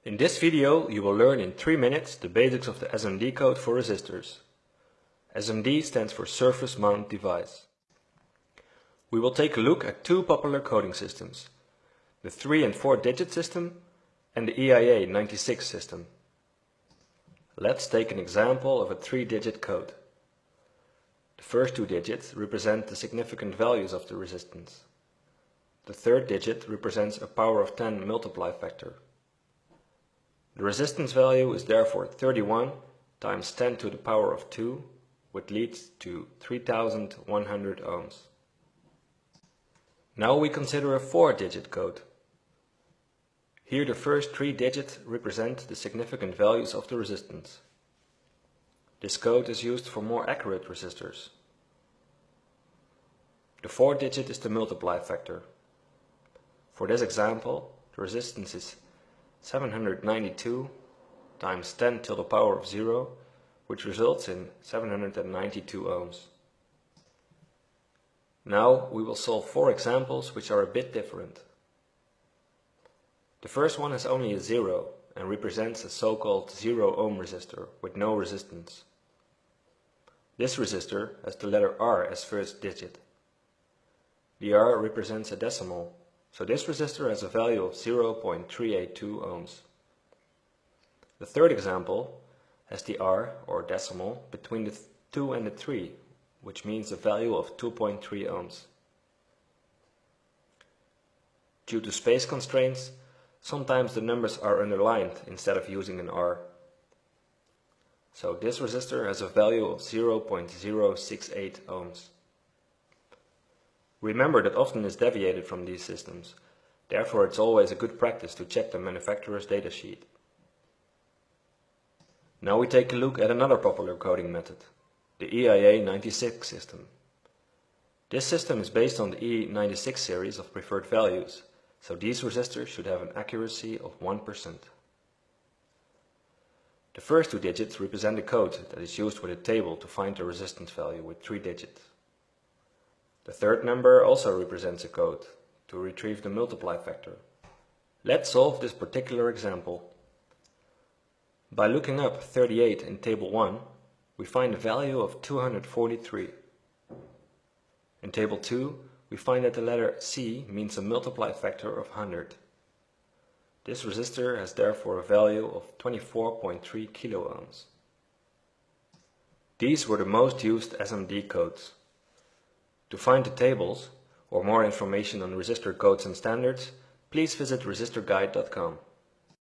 In this video you will learn in 3 minutes the basics of the SMD code for resistors. SMD stands for Surface Mount Device. We will take a look at two popular coding systems, the 3 and 4 digit system and the EIA 96 system. Let's take an example of a 3-digit code. The first 2 digits represent the significant values of the resistance. The third digit represents a power of 10 multiply factor. The resistance value is therefore 31 times 10 to the power of 2, which leads to 3100 ohms. Now we consider a 4-digit code. Here the first 3 digits represent the significant values of the resistance. This code is used for more accurate resistors. The 4th digit is the multiply factor. For this example, the resistance is 792 times 10 to the power of 0, which results in 792 ohms. Now we will solve 4 examples which are a bit different. The first one has only a 0 and represents a so-called 0 ohm resistor with no resistance. This resistor has the letter R as first digit. The R represents a decimal, so this resistor has a value of 0.382 ohms. The third example has the R, or decimal, between the 2 and the 3, which means a value of 2.3 ohms. Due to space constraints, sometimes the numbers are underlined instead of using an R. So this resistor has a value of 0.068 ohms. Remember that often is deviated from these systems, therefore it's always a good practice to check the manufacturer's datasheet. Now we take a look at another popular coding method, the EIA 96 system. This system is based on the E96 series of preferred values, so these resistors should have an accuracy of 1%. The first 2 digits represent a code that is used with a table to find the resistance value with 3 digits. The third number also represents a code to retrieve the multiply factor. Let's solve this particular example. By looking up 38 in table 1, we find a value of 243. In table 2, we find that the letter C means a multiply factor of 100. This resistor has therefore a value of 24.3 kilo ohms. These were the most used SMD codes. To find the tables, or more information on resistor codes and standards, please visit resistorguide.com.